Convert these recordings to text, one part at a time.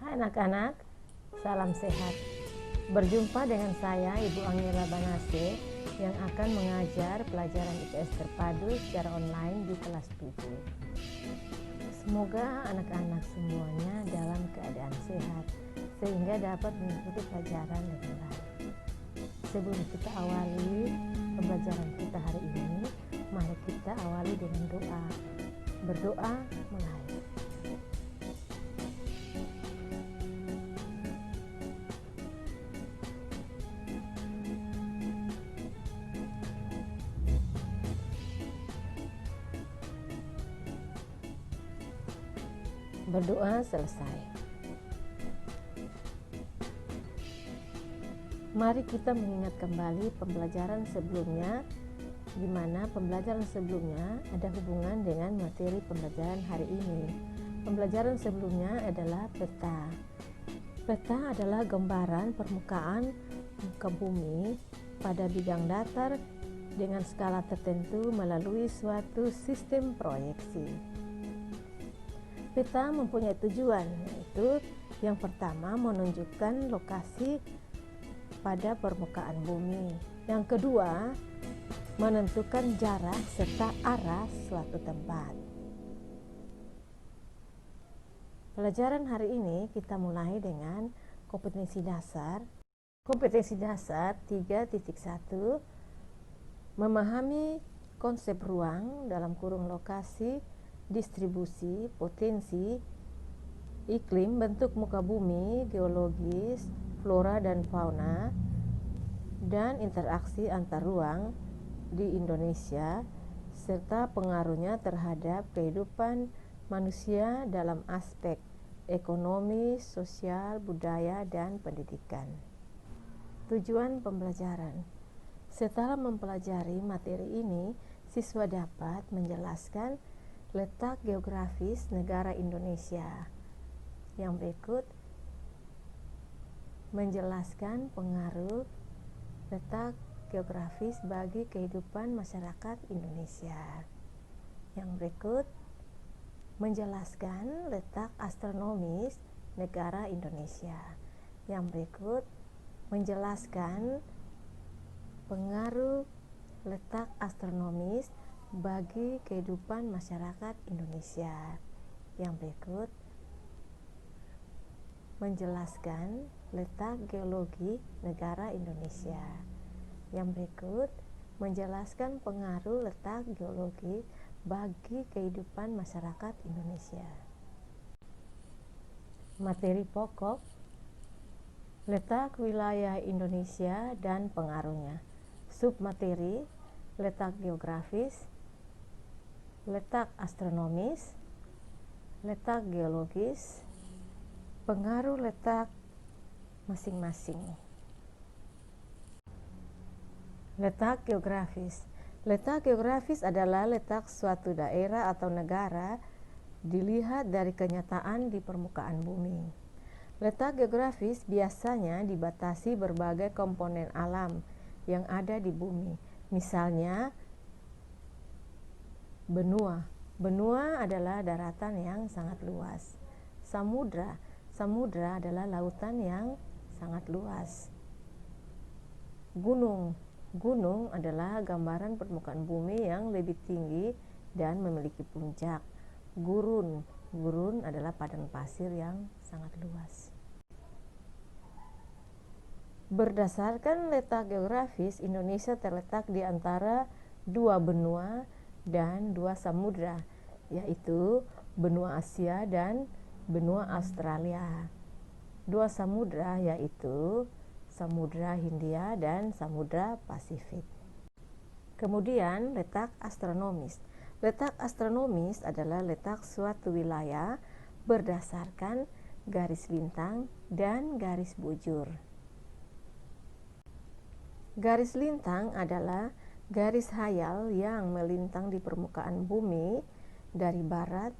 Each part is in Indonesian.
Hai anak-anak, salam sehat. Berjumpa dengan saya Ibu Angela Banase yang akan mengajar pelajaran IPS terpadu secara online di kelas 7. Semoga anak-anak semuanya dalam keadaan sehat sehingga dapat mengikuti pelajaran dengan baik. Sebelum kita awali pembelajaran kita hari ini, mari kita awali dengan doa. Berdoa mulai. Berdoa selesai. Mari kita mengingat kembali pembelajaran sebelumnya, di mana pembelajaran sebelumnya ada hubungan dengan materi pembelajaran hari ini. Pembelajaran sebelumnya adalah peta. Peta adalah gambaran permukaan muka bumi pada bidang datar dengan skala tertentu melalui suatu sistem proyeksi. Peta mempunyai tujuan, yaitu yang pertama menunjukkan lokasi pada permukaan bumi. Yang kedua, menentukan jarak serta arah suatu tempat. Pelajaran hari ini kita mulai dengan kompetensi dasar. Kompetensi dasar 3.1, memahami konsep ruang dalam kurung lokasi, distribusi, potensi, iklim, bentuk muka bumi, geologis, flora dan fauna, dan interaksi antar ruang di Indonesia, serta pengaruhnya terhadap kehidupan manusia dalam aspek ekonomi, sosial, budaya, dan pendidikan. Tujuan pembelajaran. Setelah mempelajari materi ini, siswa dapat menjelaskan letak geografis negara Indonesia. Yang berikut menjelaskan pengaruh letak geografis bagi kehidupan masyarakat Indonesia. Yang berikut menjelaskan letak astronomis negara Indonesia. Yang berikut menjelaskan pengaruh letak astronomis bagi kehidupan masyarakat Indonesia. Yang berikut menjelaskan letak geologi negara Indonesia. Yang berikut menjelaskan pengaruh letak geologi bagi kehidupan masyarakat Indonesia. Materi pokok: letak wilayah Indonesia dan pengaruhnya. Submateri: letak geografis, letak astronomis, letak geologis, pengaruh letak masing-masing. Letak geografis. Letak geografis adalah letak suatu daerah atau negara dilihat dari kenyataan di permukaan bumi. Letak geografis biasanya dibatasi berbagai komponen alam yang ada di bumi. Misalnya, benua. Benua adalah daratan yang sangat luas. Samudra. Samudra adalah lautan yang sangat luas. Gunung. Gunung adalah gambaran permukaan bumi yang lebih tinggi dan memiliki puncak. Gurun. Gurun adalah padang pasir yang sangat luas. Berdasarkan letak geografis, Indonesia terletak di antara dua benua dan dua samudra, yaitu benua Asia dan benua Australia. Dua samudra yaitu Samudra Hindia dan Samudra Pasifik. Kemudian letak astronomis. Letak astronomis adalah letak suatu wilayah berdasarkan garis lintang dan garis bujur. Garis lintang adalah garis hayal yang melintang di permukaan bumi dari barat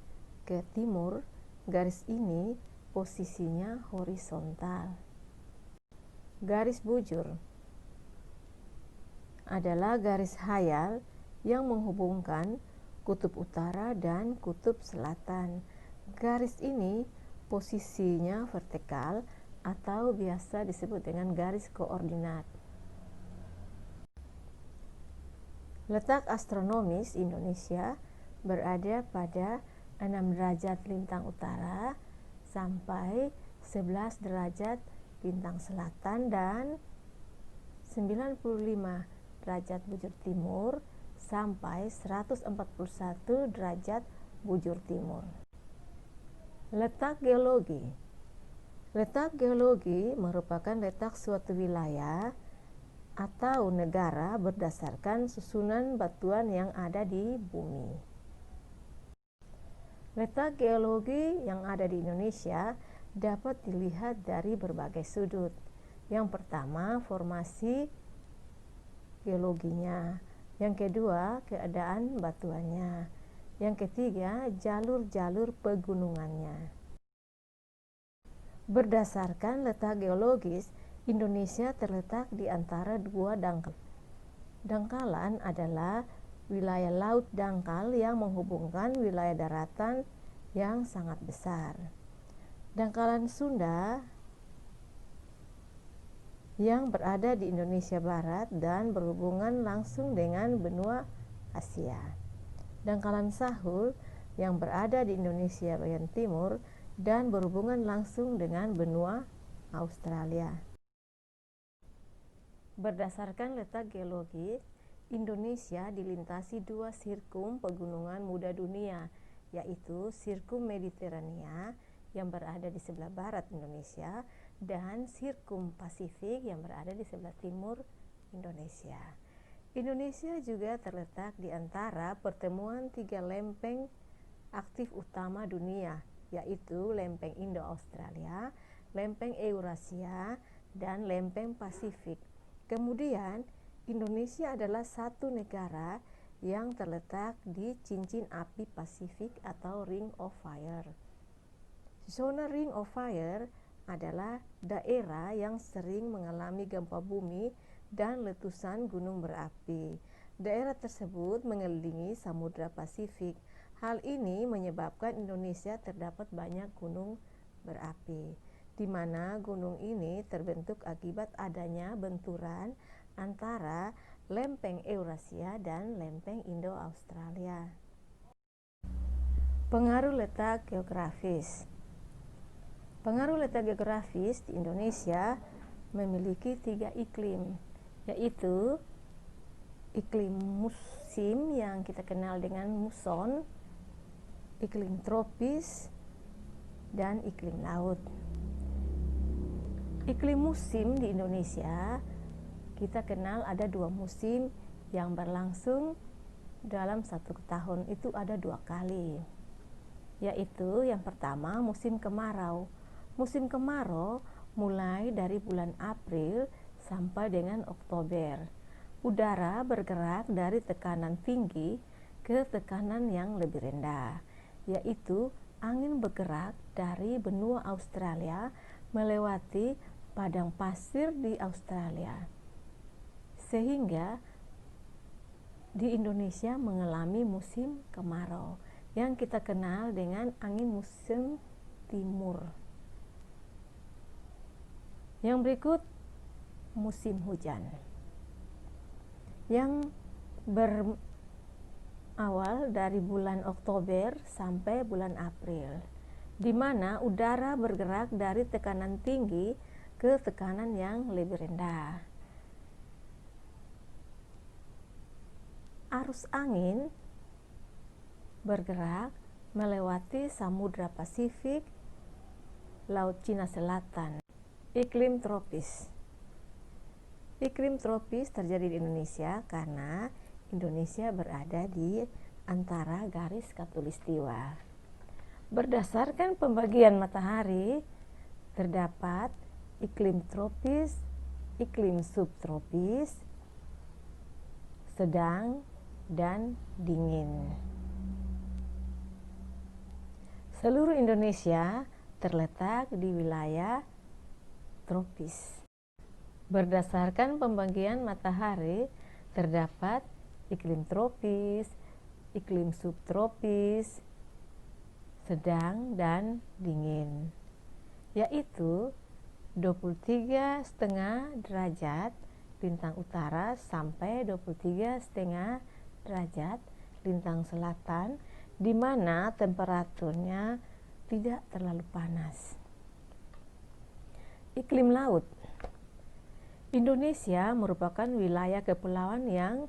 ke timur. Garis ini posisinya horizontal. Garis bujur adalah garis hayal yang menghubungkan kutub utara dan kutub selatan. Garis ini posisinya vertikal atau biasa disebut dengan garis koordinat. Letak astronomis Indonesia berada pada 6 derajat lintang utara sampai 11 derajat lintang selatan dan 95 derajat bujur timur sampai 141 derajat bujur timur. Letak geologi. Letak geologi merupakan letak suatu wilayah atau negara berdasarkan susunan batuan yang ada di bumi. Letak geologi yang ada di Indonesia dapat dilihat dari berbagai sudut. Yang pertama, formasi geologinya. Yang kedua, keadaan batuannya. Yang ketiga, jalur-jalur pegunungannya. Berdasarkan letak geologis, Indonesia terletak di antara dua dangkal. Dangkalan adalah wilayah laut dangkal yang menghubungkan wilayah daratan yang sangat besar. Dangkalan Sunda yang berada di Indonesia Barat dan berhubungan langsung dengan benua Asia. Dangkalan Sahul yang berada di Indonesia bagian timur dan berhubungan langsung dengan benua Australia. Berdasarkan letak geologis, Indonesia dilintasi dua sirkum pegunungan muda dunia, yaitu sirkum Mediterania yang berada di sebelah barat Indonesia dan sirkum Pasifik yang berada di sebelah timur Indonesia. Indonesia juga terletak di antara pertemuan tiga lempeng aktif utama dunia, yaitu lempeng Indo-Australia, lempeng Eurasia, dan lempeng Pasifik. Kemudian, Indonesia adalah satu negara yang terletak di cincin api Pasifik atau Ring of Fire. Zona Ring of Fire adalah daerah yang sering mengalami gempa bumi dan letusan gunung berapi. Daerah tersebut mengelilingi Samudra Pasifik. Hal ini menyebabkan Indonesia terdapat banyak gunung berapi, di mana gunung ini terbentuk akibat adanya benturan antara lempeng Eurasia dan lempeng Indo-Australia. Pengaruh letak geografis. Pengaruh letak geografis di Indonesia memiliki 3 iklim, yaitu iklim musim yang kita kenal dengan muson, iklim tropis, dan iklim laut. Iklim musim di Indonesia kita kenal ada 2 musim yang berlangsung dalam 1 tahun, itu ada 2 kali, yaitu yang pertama musim kemarau. Musim kemarau mulai dari bulan April sampai dengan Oktober. Udara bergerak dari tekanan tinggi ke tekanan yang lebih rendah, yaitu angin bergerak dari benua Australia melewati padang pasir di Australia, sehingga di Indonesia mengalami musim kemarau yang kita kenal dengan angin musim timur. Yang berikut musim hujan yang berawal dari bulan Oktober sampai bulan April, di mana udara bergerak dari tekanan tinggi ke tekanan yang lebih rendah. Arus angin bergerak melewati Samudra Pasifik, Laut Cina Selatan. Iklim tropis. Iklim tropis terjadi di Indonesia karena Indonesia berada di antara garis khatulistiwa. Berdasarkan pembagian matahari, terdapat iklim tropis, iklim subtropis, sedang, dan dingin. Seluruh Indonesia terletak di wilayah tropis. Berdasarkan pembagian matahari, terdapat iklim tropis, iklim subtropis, sedang, dan dingin. yaitu 23,5 derajat lintang utara sampai 23,5 derajat lintang selatan, di mana temperaturnya tidak terlalu panas. Iklim laut. Indonesia merupakan wilayah kepulauan yang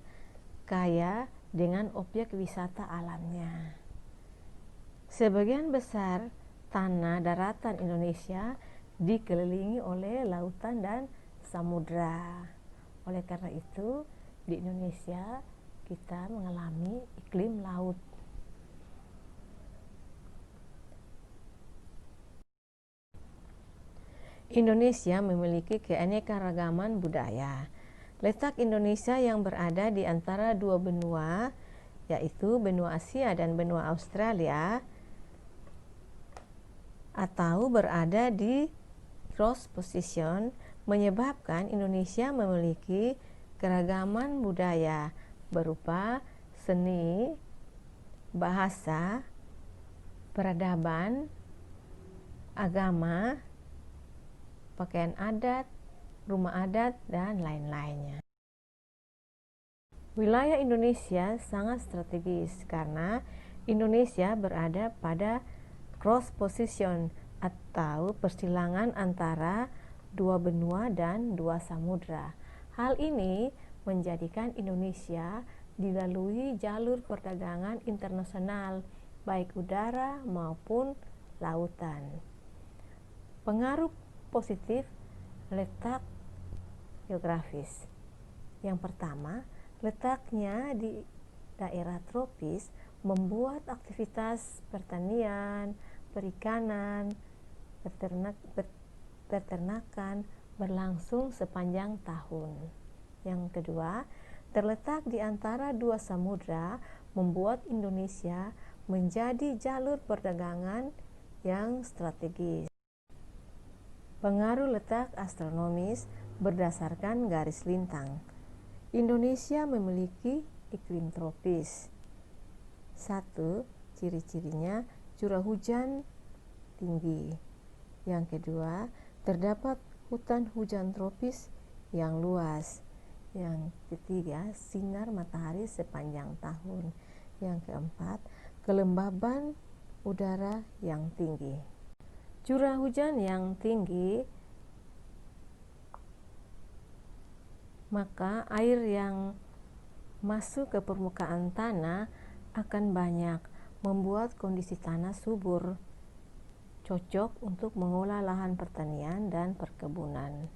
kaya dengan objek wisata alamnya. Sebagian besar tanah daratan Indonesia dikelilingi oleh lautan dan samudra. Oleh karena itu, di Indonesia kita mengalami iklim laut. Indonesia memiliki keanekaragaman budaya. Letak Indonesia yang berada di antara dua benua, yaitu benua Asia dan benua Australia, atau berada di cross position, menyebabkan Indonesia memiliki keragaman budaya berupa seni, bahasa, peradaban, agama, pakaian adat, rumah adat, dan lain-lainnya. Wilayah Indonesia sangat strategis karena Indonesia berada pada cross position atau persilangan antara dua benua dan dua samudra. Hal ini menjadikan Indonesia dilalui jalur perdagangan internasional, baik udara maupun lautan. Pengaruh positif letak geografis. Yang pertama, letaknya di daerah tropis membuat aktivitas pertanian, perikanan, peternakan berlangsung sepanjang tahun. Yang kedua, terletak di antara dua samudra membuat Indonesia menjadi jalur perdagangan yang strategis. Pengaruh letak astronomis berdasarkan garis lintang. Indonesia memiliki iklim tropis. 1. Ciri-cirinya curah hujan tinggi. Yang kedua, terdapat hutan hujan tropis yang luas. Yang ketiga, sinar matahari sepanjang tahun. Yang keempat, kelembaban udara yang tinggi. Curah hujan yang tinggi, maka air yang masuk ke permukaan tanah akan banyak, membuat kondisi tanah subur, cocok untuk mengolah lahan pertanian dan perkebunan.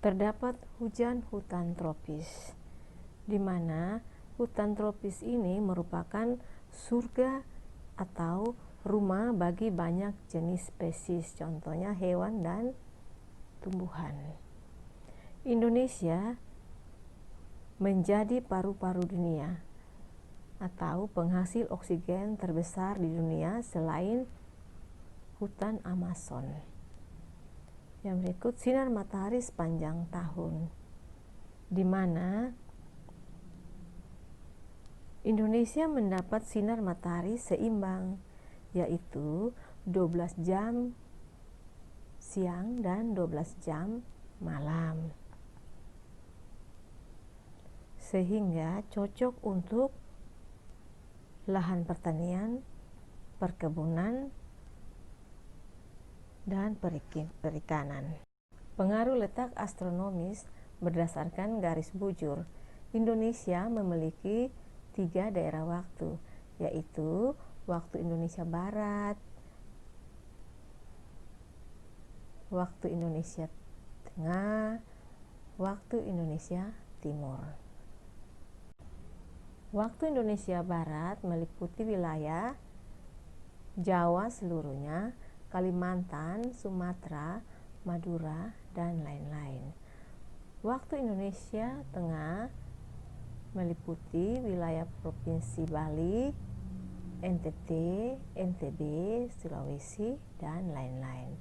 Terdapat hujan hutan tropis, di mana hutan tropis ini merupakan surga atau rumah bagi banyak jenis spesies, contohnya hewan dan tumbuhan. Indonesia menjadi paru-paru dunia atau penghasil oksigen terbesar di dunia selain hutan Amazon. Yang berikut, sinar matahari sepanjang tahun, di mana Indonesia mendapat sinar matahari seimbang, yaitu 12 jam siang dan 12 jam malam, sehingga cocok untuk lahan pertanian, perkebunan, dan perikanan. Pengaruh letak astronomis berdasarkan garis bujur. Indonesia memiliki 3 daerah waktu, yaitu waktu Indonesia Barat, waktu Indonesia Tengah, waktu Indonesia Timur. Waktu Indonesia Barat meliputi wilayah Jawa seluruhnya, Kalimantan, Sumatera, Madura, dan lain-lain. Waktu Indonesia Tengah meliputi wilayah Provinsi Bali, NTT, NTB, Sulawesi, dan lain-lain.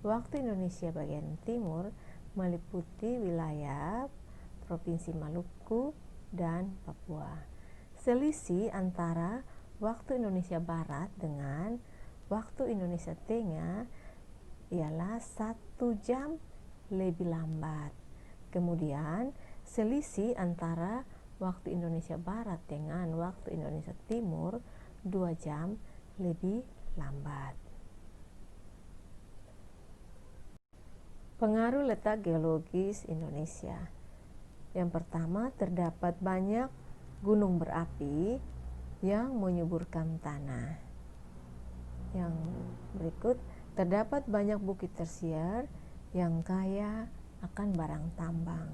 Waktu Indonesia bagian timur meliputi wilayah Provinsi Maluku dan Papua. Selisih antara waktu Indonesia Barat dengan waktu Indonesia Tengah ialah 1 jam lebih lambat. Kemudian selisih antara waktu Indonesia Barat dengan waktu Indonesia Timur 2 jam lebih lambat. Pengaruh letak geologis Indonesia. Yang pertama, terdapat banyak gunung berapi yang menyuburkan tanah. Yang berikut, terdapat banyak bukit tersier yang kaya akan barang tambang.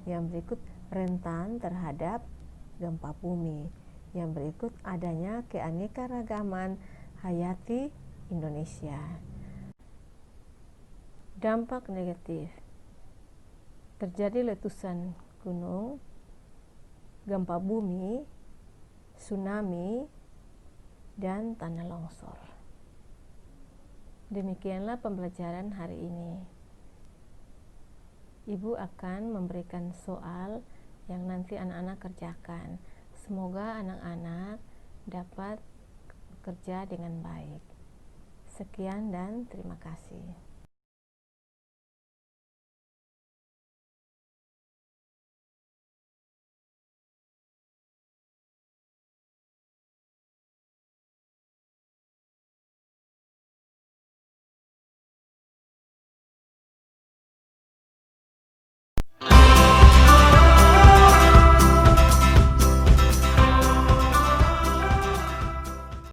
Yang berikut, rentan terhadap gempa bumi. Yang berikut, adanya keanekaragaman hayati Indonesia. Dampak negatif: terjadi letusan gunung, gempa bumi, tsunami, dan tanah longsor. Demikianlah pembelajaran hari ini. Ibu akan memberikan soal yang nanti anak-anak kerjakan. Semoga anak-anak dapat bekerja dengan baik. Sekian dan terima kasih.